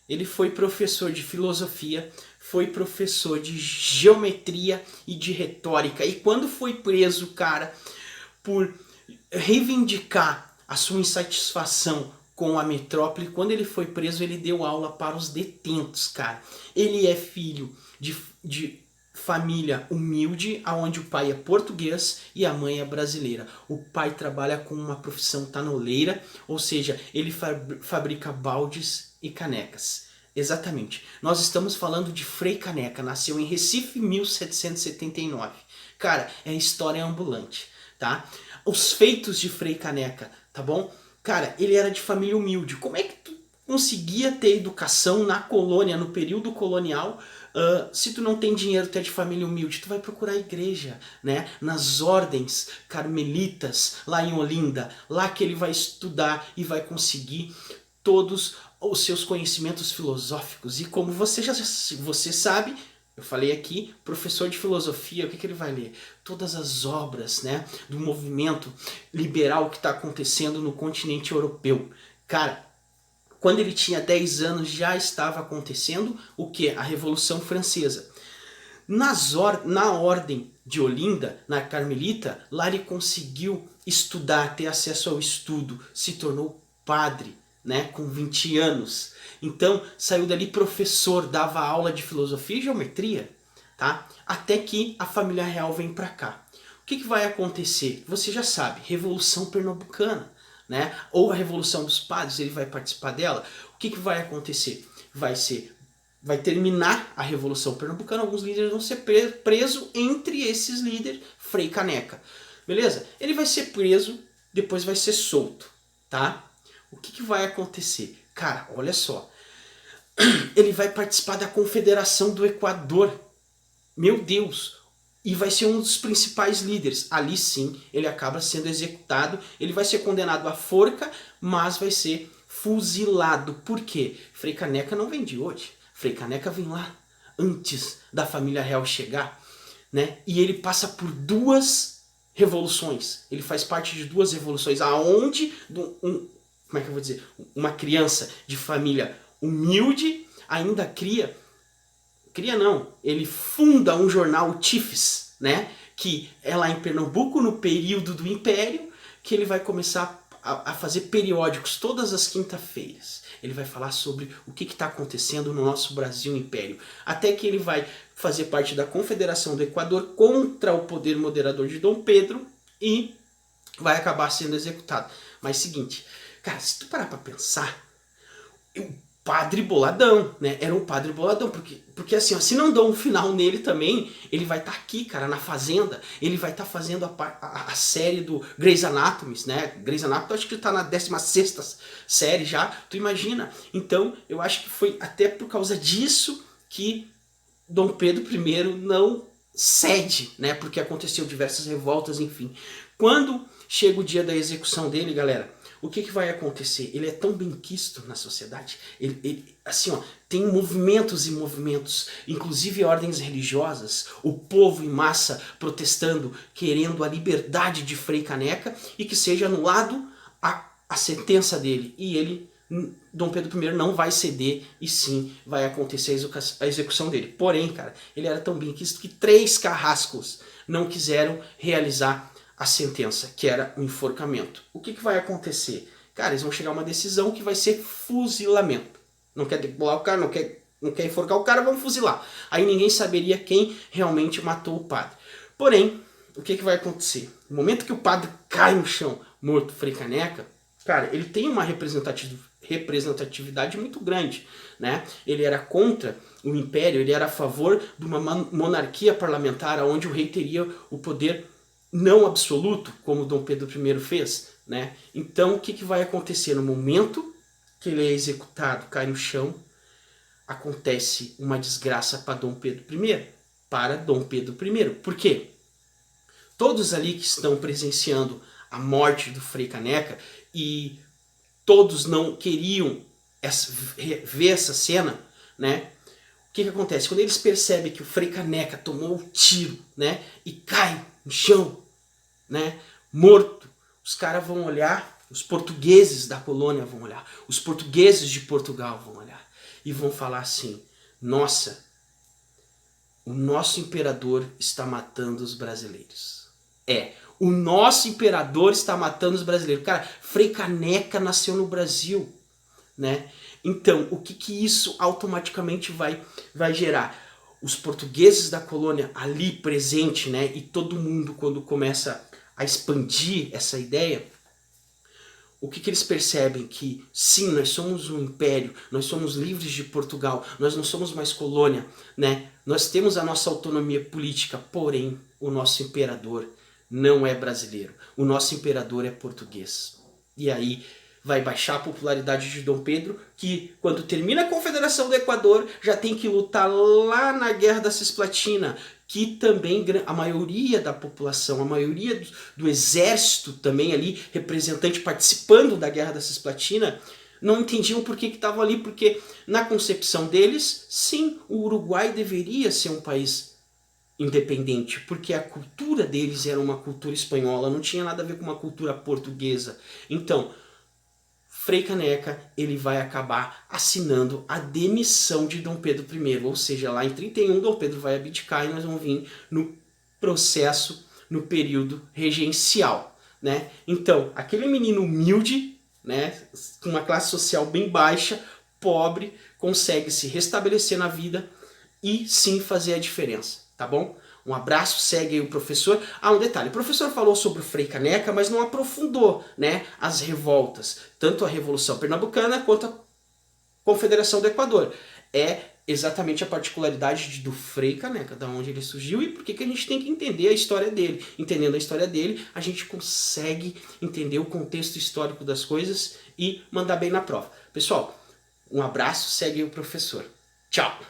Ele foi professor de filosofia, foi professor de geometria e de retórica. E quando foi preso, cara, por reivindicar a sua insatisfação com a metrópole, quando ele foi preso, ele deu aula para os detentos, cara. Ele é filho de família humilde, onde o pai é português e a mãe é brasileira. O pai trabalha com uma profissão tanoleira, ou seja, ele fabrica baldes e canecas. Exatamente. Nós estamos falando de Frei Caneca, nasceu em Recife em 1779. Cara, é história ambulante, tá? Os feitos de Frei Caneca, tá bom? Cara, ele era de família humilde. Como é que tu conseguia ter educação na colônia, no período colonial, se tu não tem dinheiro, tu é de família humilde? Tu vai procurar a igreja, né? Nas ordens carmelitas, lá em Olinda. Lá que ele vai estudar e vai conseguir todos os seus conhecimentos filosóficos. E como você sabe, eu falei aqui, professor de filosofia, o que ele vai ler? Todas as obras, né, do movimento liberal que está acontecendo no continente europeu. Cara, quando ele tinha 10 anos já estava acontecendo o que? A Revolução Francesa. Na ordem de Olinda, na Carmelita, lá ele conseguiu estudar, ter acesso ao estudo, se tornou padre, né, com 20 anos. Então saiu dali professor, dava aula de filosofia e geometria, tá? Até que a família real vem para cá. O que vai acontecer? Você já sabe, Revolução Pernambucana, né? Ou a Revolução dos Padres, ele vai participar dela. O que vai acontecer? Vai terminar a Revolução Pernambucana, alguns líderes vão ser presos, entre esses líderes, Frei Caneca. Beleza? Ele vai ser preso, depois vai ser solto, tá? O que vai acontecer? Cara, olha só. Ele vai participar da Confederação do Equador. Meu Deus! E vai ser um dos principais líderes. Ali sim, ele acaba sendo executado. Ele vai ser condenado à forca, mas vai ser fuzilado. Por quê? Frei Caneca não vem de hoje. Frei Caneca vem lá antes da família real chegar, né? E ele passa por duas revoluções. Ele faz parte de duas revoluções, aonde como é que eu vou dizer? Uma criança de família humilde ainda ele funda um jornal, o Tifes, né? Que é lá em Pernambuco, no período do Império, que ele vai começar a fazer periódicos todas as quinta-feiras. Ele vai falar sobre o que está acontecendo no nosso Brasil Império. Até que ele vai fazer parte da Confederação do Equador contra o poder moderador de Dom Pedro e vai acabar sendo executado. Mas seguinte, cara, se tu parar pra pensar, o padre boladão, né? Era um padre boladão, porque assim, ó, se não dão um final nele também, ele vai estar aqui, cara, na Fazenda, ele vai estar fazendo a série do Grey's Anatomy, né? Grey's Anatomy, acho que tá na 16ª série já, tu imagina? Então, eu acho que foi até por causa disso que Dom Pedro I não cede, né? Porque aconteceu diversas revoltas, enfim. Quando chega o dia da execução dele, galera, o que vai acontecer? Ele é tão benquisto na sociedade, assim, ó, tem movimentos e movimentos, inclusive ordens religiosas, o povo em massa protestando, querendo a liberdade de Frei Caneca e que seja anulado a sentença dele. E ele, Dom Pedro I, não vai ceder e sim vai acontecer a execução dele. Porém, cara, ele era tão benquisto que 3 carrascos não quiseram realizar a sentença, que era o enforcamento. O que vai acontecer? Cara, eles vão chegar a uma decisão que vai ser fuzilamento. Não quer decolar o cara, não quer enforcar o cara, vamos fuzilar. Aí ninguém saberia quem realmente matou o padre. Porém, o que vai acontecer? No momento que o padre cai no chão, morto, Frei Caneca, cara, ele tem uma representatividade muito grande, né? Ele era contra o império, ele era a favor de uma monarquia parlamentar, onde o rei teria o poder não absoluto, como Dom Pedro I fez, né? Então, o que vai acontecer? No momento que ele é executado, cai no chão, acontece uma desgraça para Dom Pedro I. Para Dom Pedro I. Por quê? Todos ali que estão presenciando a morte do Frei Caneca e todos não queriam ver essa cena, né? O que acontece? Quando eles percebem que o Frei Caneca tomou um tiro, né, e cai no chão, né, morto, os vão olhar, os portugueses da colônia vão olhar, os portugueses de Portugal vão olhar. e vão falar assim: nossa, o nosso imperador está matando os brasileiros. O nosso imperador está matando os brasileiros. Cara, Frei Caneca nasceu no Brasil, né? Então, o que isso automaticamente vai gerar? Os portugueses da colônia ali presente, né? E todo mundo, quando começa a expandir essa ideia, o que eles percebem? Que sim, nós somos um império, nós somos livres de Portugal, nós não somos mais colônia, né? Nós temos a nossa autonomia política, porém o nosso imperador não é brasileiro, o nosso imperador é português. E aí vai baixar a popularidade de Dom Pedro, que quando termina a Confederação do Equador já tem que lutar lá na Guerra da Cisplatina, que também a maioria da população, a maioria do exército também ali, representante participando da Guerra da Cisplatina, não entendiam por que estavam ali, porque na concepção deles, sim, o Uruguai deveria ser um país independente, porque a cultura deles era uma cultura espanhola, não tinha nada a ver com uma cultura portuguesa. Então, Frei Caneca ele vai acabar assinando a demissão de Dom Pedro I, ou seja, lá em 31 Dom Pedro vai abdicar e nós vamos vir no processo, no período regencial, né? Então, aquele menino humilde, né, com uma classe social bem baixa, pobre, consegue se restabelecer na vida e sim fazer a diferença, tá bom? Um abraço, segue aí o professor. Um detalhe, o professor falou sobre o Frei Caneca, mas não aprofundou, né, as revoltas, tanto a Revolução Pernambucana quanto a Confederação do Equador. É exatamente a particularidade do Frei Caneca, da onde ele surgiu e por que a gente tem que entender a história dele. Entendendo a história dele, a gente consegue entender o contexto histórico das coisas e mandar bem na prova. Pessoal, um abraço, segue aí o professor. Tchau!